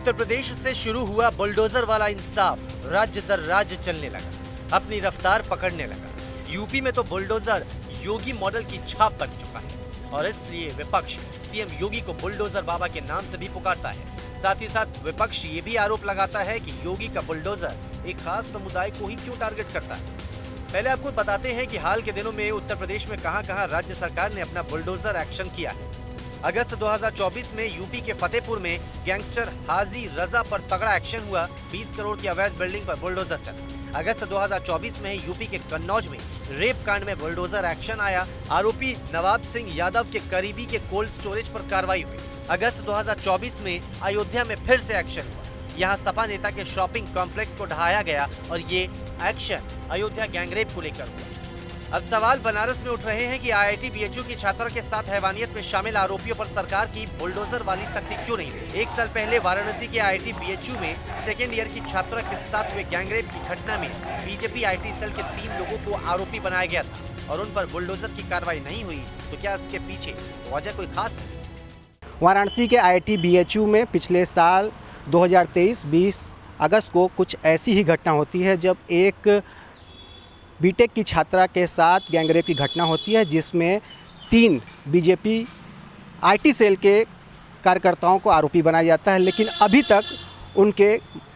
उत्तर प्रदेश से शुरू हुआ बुलडोजर वाला इंसाफ राज्य दर राज्य चलने लगा, अपनी रफ्तार पकड़ने लगा। यूपी में तो बुलडोजर योगी मॉडल की छाप बन चुका है और इसलिए विपक्ष सीएम योगी को बुलडोजर बाबा के नाम से भी पुकारता है। साथ ही साथ विपक्ष ये भी आरोप लगाता है कि योगी का बुलडोजर एक खास समुदाय को ही क्यों टारगेट करता है। पहले आपको बताते हैं कि हाल के दिनों में उत्तर प्रदेश में कहां-कहां राज्य सरकार ने अपना बुलडोजर एक्शन किया है। अगस्त 2024 में यूपी के फतेहपुर में गैंगस्टर हाजी रजा पर तगड़ा एक्शन हुआ। 20 करोड़ की अवैध बिल्डिंग पर बुलडोजर चला। अगस्त 2024 में यूपी के कन्नौज में रेप कांड में बुलडोजर एक्शन आया। आरोपी नवाब सिंह यादव के करीबी के कोल्ड स्टोरेज पर कार्रवाई हुई। अगस्त 2024 में अयोध्या में फिर से एक्शन हुआ। यहाँ सपा नेता के शॉपिंग कॉम्प्लेक्स को ढहाया गया और ये एक्शन अयोध्या गैंगरेप को लेकर हुआ। अब सवाल बनारस में उठ रहे हैं कि आईआईटी बीएचयू की छात्रा के साथ हैवानियत में शामिल आरोपियों पर सरकार की बुलडोजर वाली सख्ती क्यों नहीं हुई। एक साल पहले वाराणसी के आईआईटी बीएचयू में सेकेंड ईयर की छात्रा के साथ हुए गैंगरेप की घटना में बीजेपी आईटी सेल के 3 लोगों को आरोपी बनाया गया था और उन पर बुलडोजर की कार्रवाई नहीं हुई, तो क्या इसके पीछे वजह कोई खास है? वाराणसी के आईआईटी बीएचयू में पिछले साल 2023-20 अगस्त को कुछ ऐसी ही घटना होती है जब एक बीटेक की छात्रा के साथ गैंगरेप की घटना होती है, जिसमें 3 बीजेपी आईटी सेल के कार्यकर्ताओं को आरोपी बनाया जाता है, लेकिन अभी तक उनके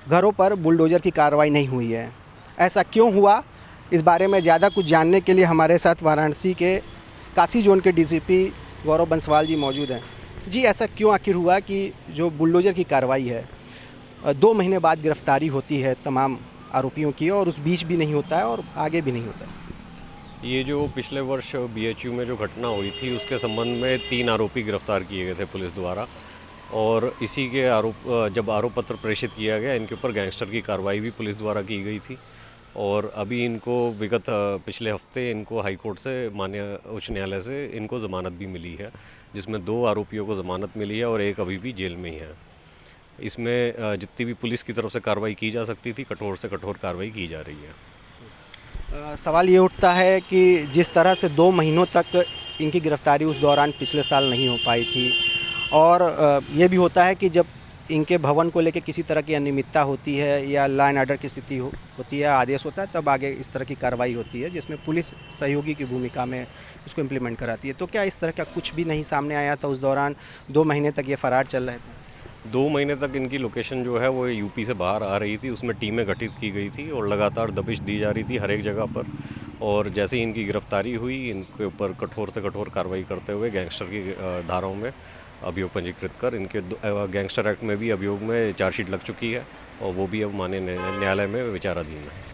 घरों पर बुलडोजर की कार्रवाई नहीं हुई है। ऐसा क्यों हुआ, इस बारे में ज़्यादा कुछ जानने के लिए हमारे साथ वाराणसी के काशी जोन के डीसीपी गौरव बंसवाल जी मौजूद हैं। जी, ऐसा क्यों आखिर हुआ कि जो बुलडोजर की कार्रवाई है 2 महीने बाद गिरफ्तारी होती है तमाम आरोपियों की और उस बीच भी नहीं होता है और आगे भी नहीं होता है? ये जो पिछले वर्ष बीएचयू में जो घटना हुई थी उसके संबंध में 3 आरोपी गिरफ्तार किए गए थे पुलिस द्वारा और इसी के जब आरोप पत्र प्रेषित किया गया इनके ऊपर गैंगस्टर की कार्रवाई भी पुलिस द्वारा की गई थी और अभी इनको विगत पिछले हफ्ते इनको हाई कोर्ट से माननीय उच्च न्यायालय से इनको ज़मानत भी मिली है, जिसमें 2 आरोपियों को ज़मानत मिली है और एक अभी भी जेल में ही है। इसमें जितनी भी पुलिस की तरफ से कार्रवाई की जा सकती थी कठोर से कठोर कार्रवाई की जा रही है। सवाल ये उठता है कि जिस तरह से 2 महीनों तक इनकी गिरफ्तारी उस दौरान पिछले साल नहीं हो पाई थी और ये भी होता है कि जब इनके भवन को लेकर किसी तरह की अनियमितता होती है या लॉ एंड ऑर्डर की स्थिति होती है, आदेश होता है, तब आगे इस तरह की कार्रवाई होती है जिसमें पुलिस सहयोगी की भूमिका में उसको इम्प्लीमेंट कराती है। तो क्या इस तरह का कुछ भी नहीं सामने आया था उस दौरान? 2 महीने तक ये फरार चल रहे थे। 2 महीने तक इनकी लोकेशन जो है वो यूपी से बाहर आ रही थी, उसमें टीमें गठित की गई थी और लगातार दबिश दी जा रही थी हर एक जगह पर और जैसे ही इनकी गिरफ्तारी हुई इनके ऊपर कठोर से कठोर कार्रवाई करते हुए गैंगस्टर की धाराओं में अभियोग पंजीकृत कर इनके गैंगस्टर एक्ट में भी अभियोग में चार्जशीट लग चुकी है और वो भी अब माननीय न्यायालय में विचाराधीन है।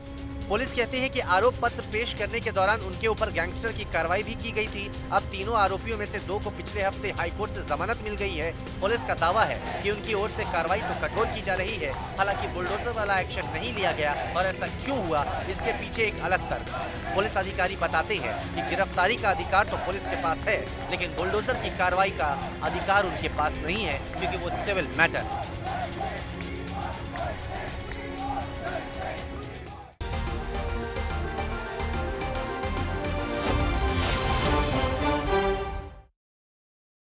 पुलिस कहते हैं कि आरोप पत्र पेश करने के दौरान उनके ऊपर गैंगस्टर की कार्रवाई भी की गई थी। अब तीनों आरोपियों में से 2 को पिछले हफ्ते हाईकोर्ट से जमानत मिल गई है। पुलिस का दावा है कि उनकी ओर से कार्रवाई तो कठोर की जा रही है, हालांकि बुलडोजर वाला एक्शन नहीं लिया गया और ऐसा क्यों हुआ, इसके पीछे एक अलग तर्क। पुलिस अधिकारी बताते हैं कि गिरफ्तारी का अधिकार तो पुलिस के पास है, लेकिन बुलडोजर की कार्रवाई का अधिकार उनके पास नहीं है क्योंकि वो सिविल मैटर।